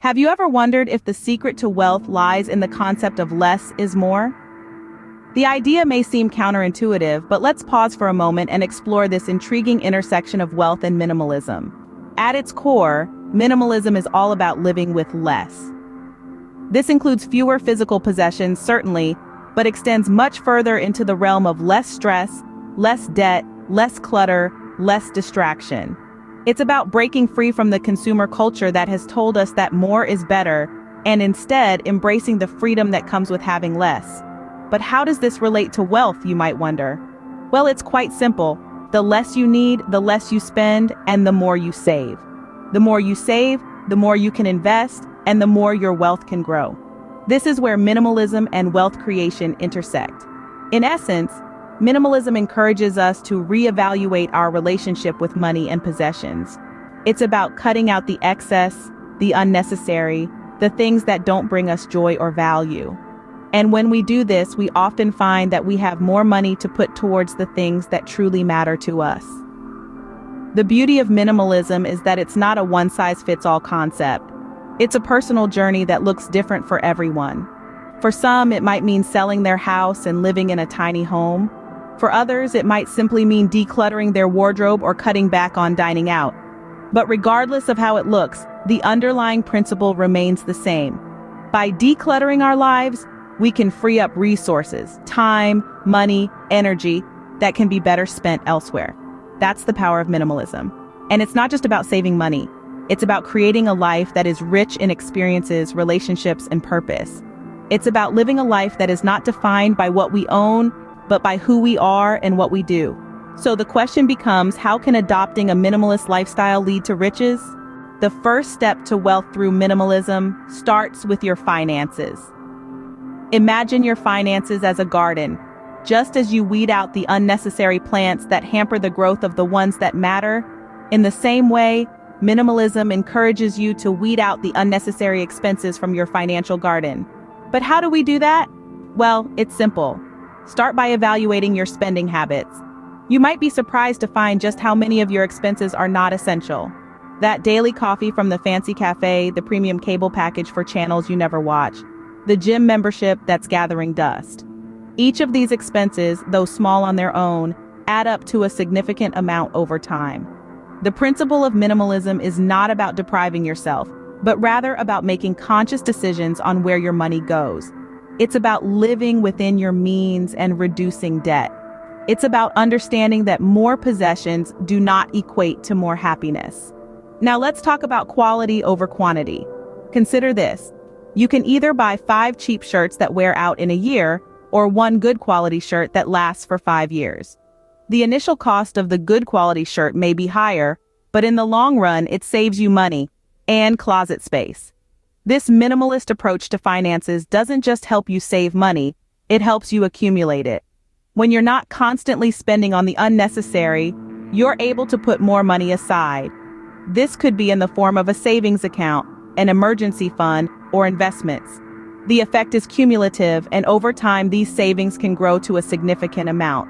Have you ever wondered if the secret to wealth lies in the concept of less is more? The idea may seem counterintuitive, but let's pause for a moment and explore this intriguing intersection of wealth and minimalism. At its core, minimalism is all about living with less. This includes fewer physical possessions, certainly, but extends much further into the realm of less stress, less debt, less clutter, less distraction. It's about breaking free from the consumer culture that has told us that more is better, and instead embracing the freedom that comes with having less. But how does this relate to wealth, you might wonder? Well, it's quite simple. The less you need, the less you spend, and the more you save. The more you save, the more you can invest, and the more your wealth can grow. This is where minimalism and wealth creation intersect. In essence, minimalism encourages us to reevaluate our relationship with money and possessions. It's about cutting out the excess, the unnecessary, the things that don't bring us joy or value. And when we do this, we often find that we have more money to put towards the things that truly matter to us. The beauty of minimalism is that it's not a one-size-fits-all concept. It's a personal journey that looks different for everyone. For some, it might mean selling their house and living in a tiny home. For others, it might simply mean decluttering their wardrobe or cutting back on dining out. But regardless of how it looks, the underlying principle remains the same. By decluttering our lives, we can free up resources, time, money, energy that can be better spent elsewhere. That's the power of minimalism. And it's not just about saving money. It's about creating a life that is rich in experiences, relationships, and purpose. It's about living a life that is not defined by what we own, but by who we are and what we do. So the question becomes, how can adopting a minimalist lifestyle lead to riches? The first step to wealth through minimalism starts with your finances. Imagine your finances as a garden. Just as you weed out the unnecessary plants that hamper the growth of the ones that matter, in the same way, minimalism encourages you to weed out the unnecessary expenses from your financial garden. But how do we do that? Well, it's simple. Start by evaluating your spending habits. You might be surprised to find just how many of your expenses are not essential. That daily coffee from the fancy cafe, the premium cable package for channels you never watch, the gym membership that's gathering dust. Each of these expenses, though small on their own, add up to a significant amount over time. The principle of minimalism is not about depriving yourself, but rather about making conscious decisions on where your money goes. It's about living within your means and reducing debt. It's about understanding that more possessions do not equate to more happiness. Now let's talk about quality over quantity. Consider this. You can either buy 5 cheap shirts that wear out in a year, or 1 good quality shirt that lasts for 5 years. The initial cost of the good quality shirt may be higher, but in the long run, it saves you money and closet space. This minimalist approach to finances doesn't just help you save money, it helps you accumulate it. When you're not constantly spending on the unnecessary, you're able to put more money aside. This could be in the form of a savings account, an emergency fund, or investments. The effect is cumulative, and over time, these savings can grow to a significant amount.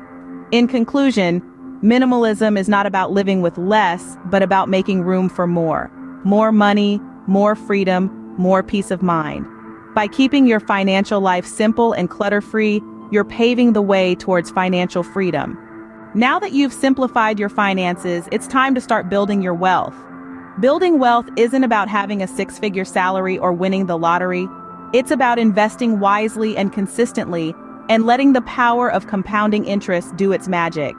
In conclusion, minimalism is not about living with less, but about making room for more. More money, more freedom, more peace of mind. By keeping your financial life simple and clutter-free, you're paving the way towards financial freedom. Now that you've simplified your finances, it's time to start building your wealth. Building wealth isn't about having a 6-figure salary or winning the lottery. It's about investing wisely and consistently, and letting the power of compounding interest do its magic.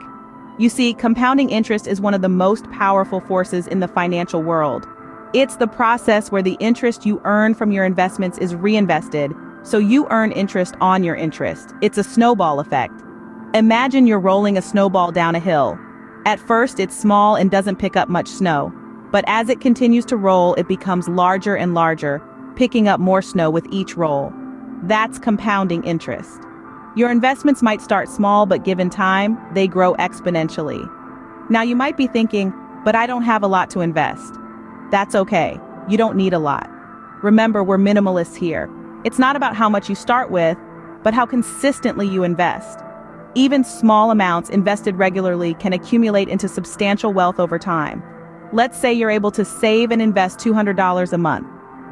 You see, compounding interest is one of the most powerful forces in the financial world. It's the process where the interest you earn from your investments is reinvested, so you earn interest on your interest. It's a snowball effect. Imagine you're rolling a snowball down a hill. At first, it's small and doesn't pick up much snow. But as it continues to roll, it becomes larger and larger, picking up more snow with each roll. That's compounding interest. Your investments might start small, but given time, they grow exponentially. Now you might be thinking, but I don't have a lot to invest. That's okay. You don't need a lot. Remember, we're minimalists here. It's not about how much you start with, but how consistently you invest. Even small amounts invested regularly can accumulate into substantial wealth over time. Let's say you're able to save and invest $200 a month.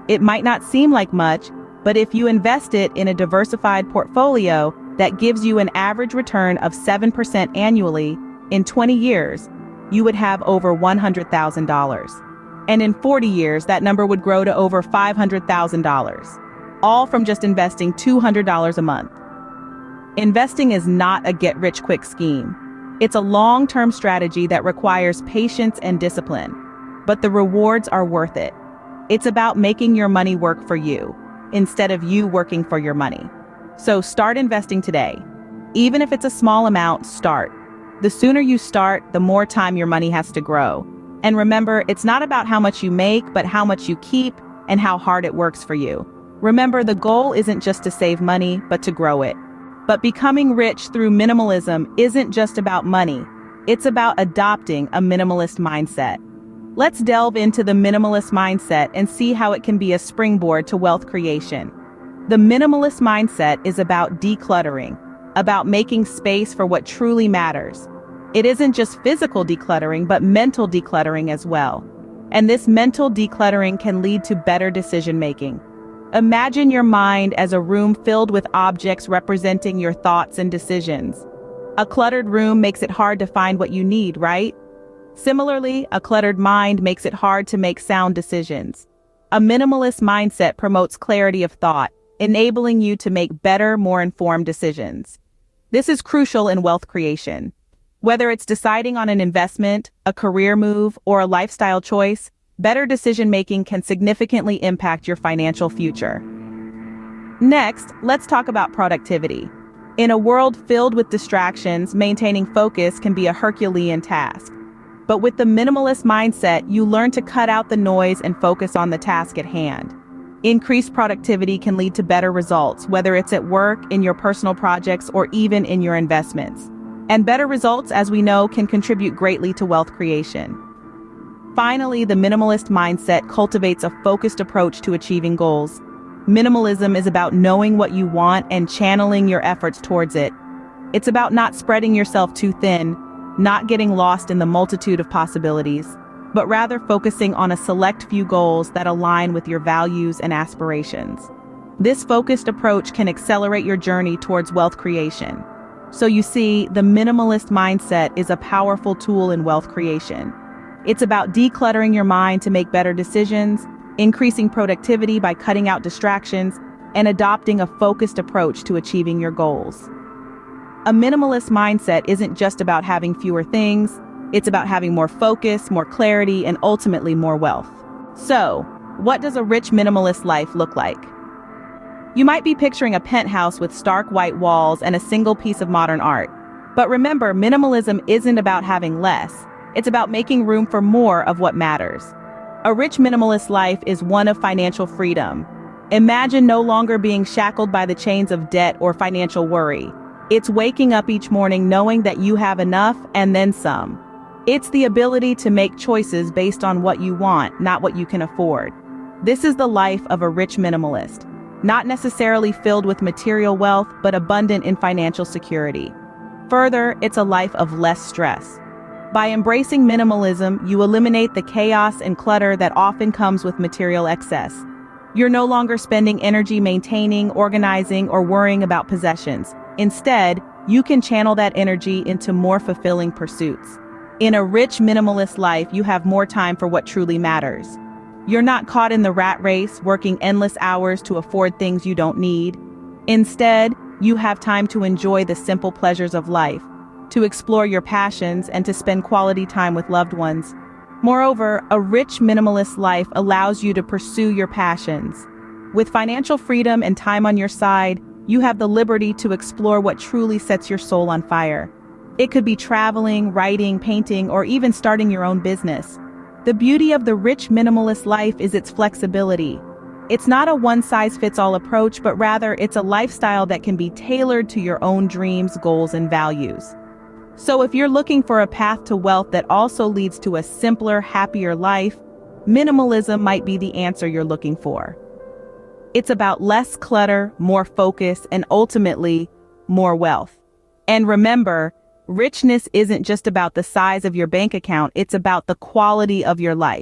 It might not seem like much, but if you invest it in a diversified portfolio that gives you an average return of 7% annually, in 20 years, you would have over $100,000. And in 40 years, that number would grow to over $500,000, all from just investing $200 a month. Investing is not a get-rich-quick scheme. It's a long-term strategy that requires patience and discipline, but the rewards are worth it. It's about making your money work for you, instead of you working for your money. So start investing today. Even if it's a small amount, start. The sooner you start, the more time your money has to grow. And remember, it's not about how much you make, but how much you keep and how hard it works for you. Remember, the goal isn't just to save money, but to grow it. But becoming rich through minimalism isn't just about money. It's about adopting a minimalist mindset. Let's delve into the minimalist mindset and see how it can be a springboard to wealth creation. The minimalist mindset is about decluttering, about making space for what truly matters. It isn't just physical decluttering, but mental decluttering as well. And this mental decluttering can lead to better decision-making. Imagine your mind as a room filled with objects representing your thoughts and decisions. A cluttered room makes it hard to find what you need, right? Similarly, a cluttered mind makes it hard to make sound decisions. A minimalist mindset promotes clarity of thought, enabling you to make better, more informed decisions. This is crucial in wealth creation. Whether it's deciding on an investment, a career move, or a lifestyle choice, better decision-making can significantly impact your financial future. Next, let's talk about productivity. In a world filled with distractions, maintaining focus can be a Herculean task. But with the minimalist mindset, you learn to cut out the noise and focus on the task at hand. Increased productivity can lead to better results, whether it's at work, in your personal projects, or even in your investments. And better results, as we know, can contribute greatly to wealth creation. Finally, the minimalist mindset cultivates a focused approach to achieving goals. Minimalism is about knowing what you want and channeling your efforts towards it. It's about not spreading yourself too thin, not getting lost in the multitude of possibilities, but rather focusing on a select few goals that align with your values and aspirations. This focused approach can accelerate your journey towards wealth creation. So you see, the minimalist mindset is a powerful tool in wealth creation. It's about decluttering your mind to make better decisions, increasing productivity by cutting out distractions, and adopting a focused approach to achieving your goals. A minimalist mindset isn't just about having fewer things, it's about having more focus, more clarity, and ultimately more wealth. So, what does a rich minimalist life look like? You might be picturing a penthouse with stark white walls and a single piece of modern art. But remember, minimalism isn't about having less. It's about making room for more of what matters. A rich minimalist life is one of financial freedom. Imagine no longer being shackled by the chains of debt or financial worry. It's waking up each morning knowing that you have enough and then some. It's the ability to make choices based on what you want, not what you can afford. This is the life of a rich minimalist, not necessarily filled with material wealth, but abundant in financial security. Further, it's a life of less stress. By embracing minimalism, you eliminate the chaos and clutter that often comes with material excess. You're no longer spending energy maintaining, organizing, or worrying about possessions. Instead, you can channel that energy into more fulfilling pursuits. In a rich minimalist life, you have more time for what truly matters. You're not caught in the rat race, working endless hours to afford things you don't need. Instead, you have time to enjoy the simple pleasures of life, to explore your passions, and to spend quality time with loved ones. Moreover, a rich minimalist life allows you to pursue your passions. With financial freedom and time on your side, you have the liberty to explore what truly sets your soul on fire. It could be traveling, writing, painting, or even starting your own business. The beauty of the rich minimalist life is its flexibility. It's not a one-size-fits-all approach, but rather it's a lifestyle that can be tailored to your own dreams, goals, and values. So if you're looking for a path to wealth that also leads to a simpler, happier life, minimalism might be the answer you're looking for. It's about less clutter, more focus, and ultimately, more wealth. And remember, richness isn't just about the size of your bank account, it's about the quality of your life.